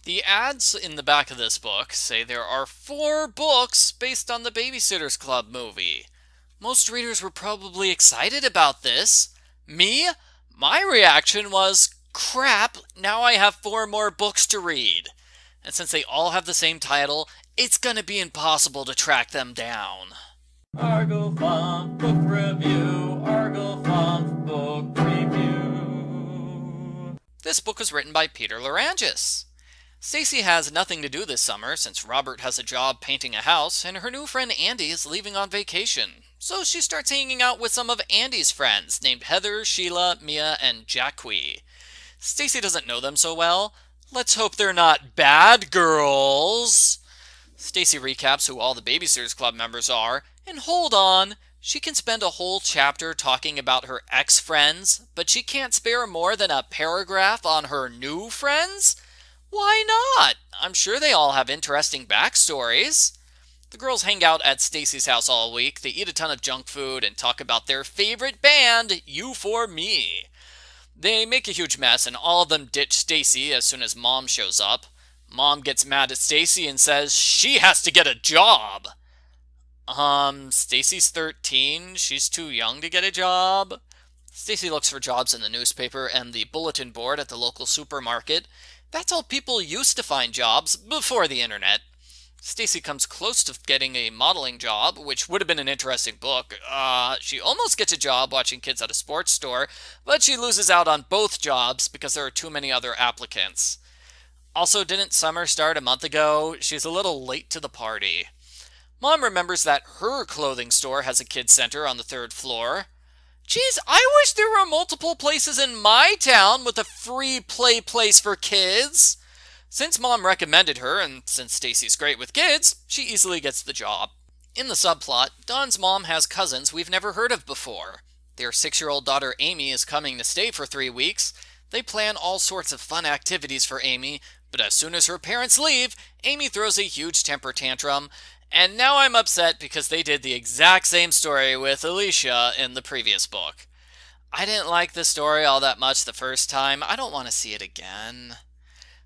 The ads in the back of this book say there are 4 books based on the Babysitters Club movie. Most readers were probably excited about this. Me? My reaction was, crap, now I have 4 more books to read. And since they all have the same title, it's gonna be impossible to track them down. Argo Funk Book Review, Argo Funk Book Review. This book was written by Peter Lorre. Stacey has nothing to do this summer since Robert has a job painting a house and her new friend Andy is leaving on vacation. So she starts hanging out with some of Andy's friends named Heather, Sheila, Mia, and Jacqui. Stacey doesn't know them so well. Let's hope they're not bad girls. Stacey recaps who all the Babysitters Club members are, and hold on, she can spend a whole chapter talking about her ex-friends, but she can't spare more than a paragraph on her new friends? Why not? I'm sure they all have interesting backstories. The girls hang out at Stacey's house all week, they eat a ton of junk food, and talk about their favorite band, U4Me. They make a huge mess, and all of them ditch Stacey as soon as Mom shows up. Mom gets mad at Stacey and says she has to get a job. Stacey's 13, she's too young to get a job? Stacey looks for jobs in the newspaper and the bulletin board at the local supermarket. That's how people used to find jobs before the internet. Stacey comes close to getting a modeling job, which would have been an interesting book. She almost gets a job watching kids at a sports store, but she loses out on both jobs because there are too many other applicants. Also, didn't summer start a month ago? She's a little late to the party. Mom remembers that her clothing store has a kids center on the 3rd floor. Geez, I wish there were multiple places in my town with a free play place for kids. Since Mom recommended her, and since Stacey's great with kids, she easily gets the job. In the subplot, Dawn's mom has cousins we've never heard of before. Their 6-year-old daughter Amy is coming to stay for 3 weeks. They plan all sorts of fun activities for Amy, but as soon as her parents leave, Amy throws a huge temper tantrum, and now I'm upset because they did the exact same story with Alicia in the previous book. I didn't like this story all that much the first time. I don't want to see it again.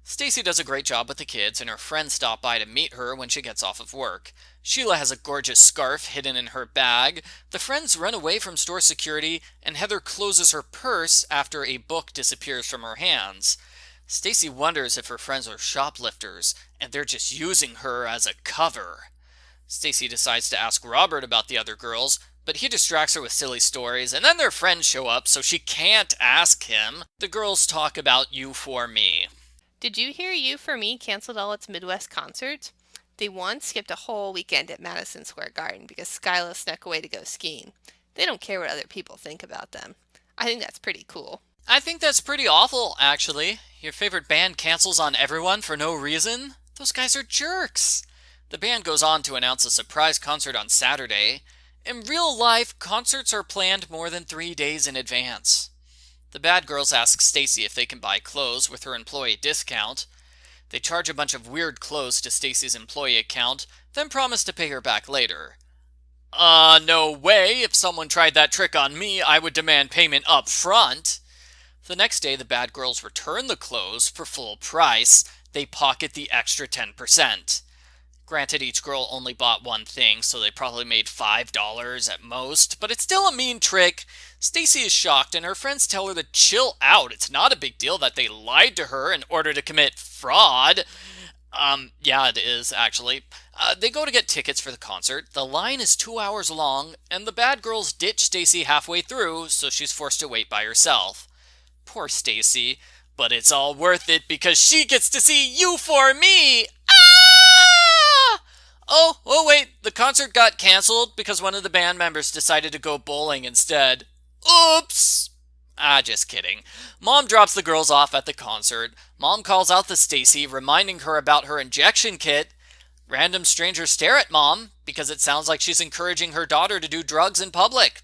Stacey does a great job with the kids, and her friends stop by to meet her when she gets off of work. Sheila has a gorgeous scarf hidden in her bag. The friends run away from store security, and Heather closes her purse after a book disappears from her hands. Stacey wonders if her friends are shoplifters, and they're just using her as a cover. Stacey decides to ask Robert about the other girls, but he distracts her with silly stories, and then their friends show up, so she can't ask him. The girls talk about U4Me. Did you hear U4Me canceled all its Midwest concerts? They once skipped a whole weekend at Madison Square Garden because Skyla snuck away to go skiing. They don't care what other people think about them. I think that's pretty cool. I think that's pretty awful, actually. Your favorite band cancels on everyone for no reason? Those guys are jerks. The band goes on to announce a surprise concert on Saturday. In real life, concerts are planned more than 3 days in advance. The bad girls ask Stacey if they can buy clothes with her employee discount. They charge a bunch of weird clothes to Stacey's employee account, then promise to pay her back later. No way. If someone tried that trick on me, I would demand payment up front. The next day, the bad girls return the clothes for full price. They pocket the extra 10%. Granted, each girl only bought one thing, so they probably made $5 at most, but it's still a mean trick. Stacey is shocked, and her friends tell her to chill out. It's not a big deal that they lied to her in order to commit fraud. Yeah, it is, actually. They go to get tickets for the concert. The line is 2 hours long, and the bad girls ditch Stacey halfway through, so she's forced to wait by herself. Poor Stacey, but it's all worth it because she gets to see U4Me! Oh wait, the concert got canceled because one of the band members decided to go bowling instead. Oops! Just kidding. Mom drops the girls off at the concert. Mom calls out to Stacey, reminding her about her injection kit. Random strangers stare at Mom because it sounds like she's encouraging her daughter to do drugs in public.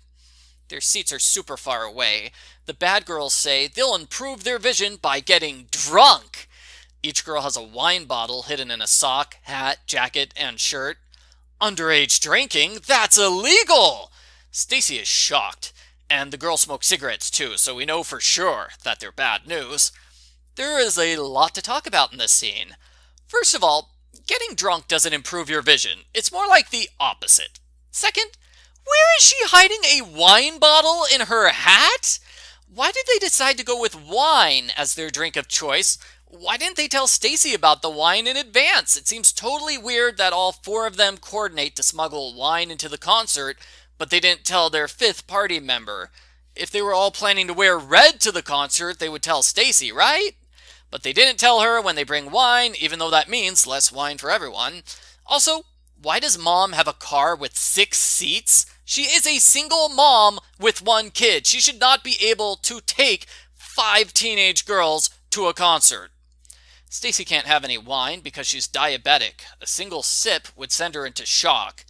Their seats are super far away. The bad girls say they'll improve their vision by getting drunk. Each girl has a wine bottle hidden in a sock, hat, jacket, and shirt. Underage drinking? That's illegal! Stacey is shocked, and the girls smoke cigarettes too, so we know for sure that they're bad news. There is a lot to talk about in this scene. First of all, getting drunk doesn't improve your vision. It's more like the opposite. Second, where is she hiding a wine bottle in her hat? Why did they decide to go with wine as their drink of choice? Why didn't they tell Stacey about the wine in advance? It seems totally weird that all four of them coordinate to smuggle wine into the concert, but they didn't tell their fifth party member. If they were all planning to wear red to the concert, they would tell Stacey, right? But they didn't tell her when they bring wine, even though that means less wine for everyone. Also, why does Mom have a car with 6 seats? She is a single mom with 1 kid. She should not be able to take 5 teenage girls to a concert. Stacey can't have any wine because she's diabetic. A single sip would send her into shock.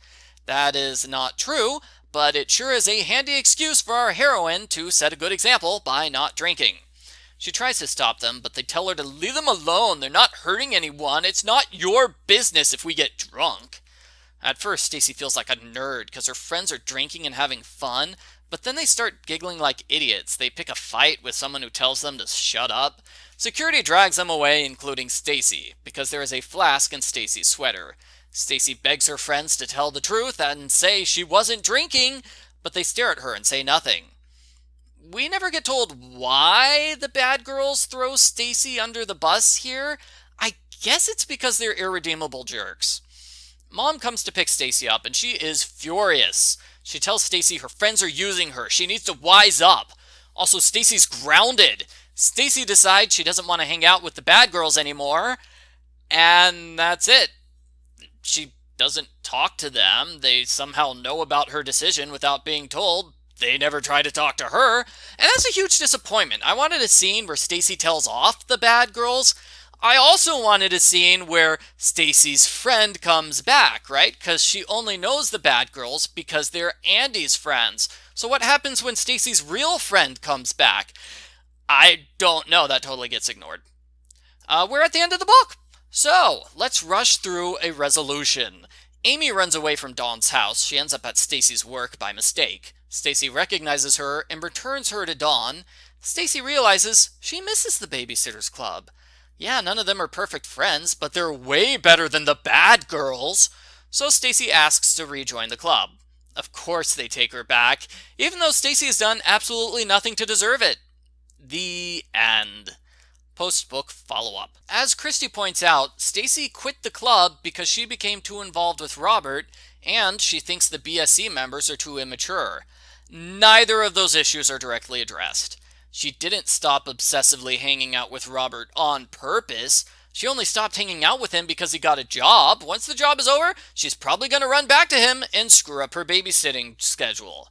That is not true, but it sure is a handy excuse for our heroine to set a good example by not drinking. She tries to stop them, but they tell her to leave them alone. They're not hurting anyone. It's not your business if we get drunk. At first, Stacey feels like a nerd because her friends are drinking and having fun, but then they start giggling like idiots. They pick a fight with someone who tells them to shut up. Security drags them away, including Stacey, because there is a flask in Stacey's sweater. Stacey begs her friends to tell the truth and say she wasn't drinking, but they stare at her and say nothing. We never get told why the bad girls throw Stacey under the bus here. I guess it's because they're irredeemable jerks. Mom comes to pick Stacey up and she is furious. She tells Stacey her friends are using her. She needs to wise up. Also, Stacey's grounded. Stacey decides she doesn't want to hang out with the bad girls anymore, and that's it. She doesn't talk to them. They somehow know about her decision without being told. They never try to talk to her, and that's a huge disappointment. I wanted a scene where Stacey tells off the bad girls. I also wanted a scene where Stacey's friend comes back, right? Because she only knows the bad girls because they're Andy's friends. So what happens when Stacey's real friend comes back? I don't know. That totally gets ignored. We're at the end of the book. So let's rush through a resolution. Amy runs away from Dawn's house. She ends up at Stacey's work by mistake. Stacey recognizes her and returns her to Dawn. Stacey realizes she misses the Babysitter's Club. Yeah, none of them are perfect friends, but they're way better than the bad girls. So Stacey asks to rejoin the club. Of course they take her back, even though Stacey has done absolutely nothing to deserve it. The end. Post-book follow-up. As Christy points out, Stacey quit the club because she became too involved with Robert, and she thinks the BSC members are too immature. Neither of those issues are directly addressed. She didn't stop obsessively hanging out with Robert on purpose. She only stopped hanging out with him because he got a job. Once the job is over, she's probably going to run back to him and screw up her babysitting schedule.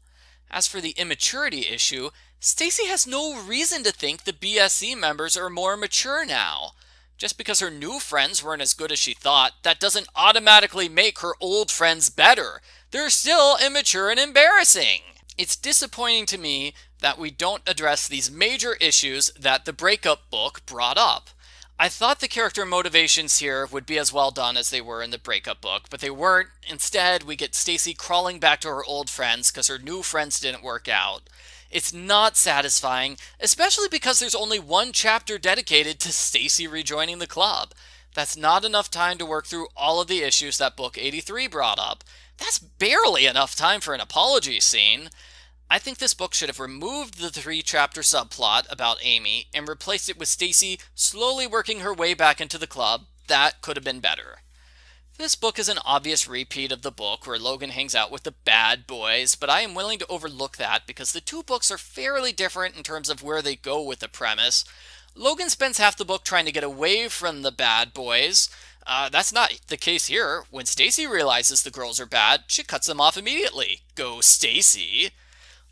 As for the immaturity issue, Stacey has no reason to think the BSC members are more mature now. Just because her new friends weren't as good as she thought, that doesn't automatically make her old friends better. They're still immature and embarrassing. It's disappointing to me that we don't address these major issues that the breakup book brought up. I thought the character motivations here would be as well done as they were in the breakup book, but they weren't. Instead, we get Stacey crawling back to her old friends because her new friends didn't work out. It's not satisfying, especially because there's only 1 chapter dedicated to Stacey rejoining the club. That's not enough time to work through all of the issues that book 83 brought up. That's barely enough time for an apology scene. I think this book should have removed the 3-chapter subplot about Amy and replaced it with Stacey slowly working her way back into the club. That could have been better. This book is an obvious repeat of the book where Logan hangs out with the bad boys, but I am willing to overlook that because the 2 books are fairly different in terms of where they go with the premise. Logan spends half the book trying to get away from the bad boys. That's not the case here. When Stacey realizes the girls are bad, she cuts them off immediately. Go Stacey!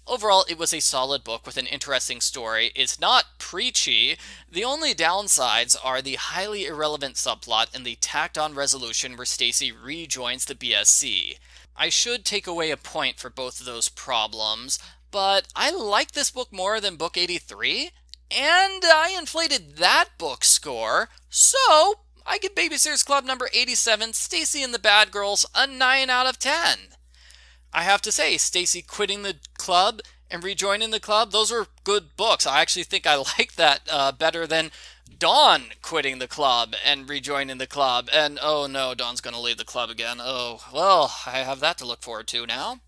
Overall, it was a solid book with an interesting story. It's not preachy. The only downsides are the highly irrelevant subplot and the tacked-on resolution where Stacey rejoins the BSC. I should take away a point for both of those problems, but I like this book more than book 83, and I inflated that book score, so I give Babysitter's Club number 87, Stacey and the Bad Girls, a 9 out of 10. I have to say, Stacey quitting the club and rejoining the club, those were good books. I actually think I like that better than Dawn quitting the club and rejoining the club, and oh no, Dawn's gonna leave the club again. Oh, well, I have that to look forward to now.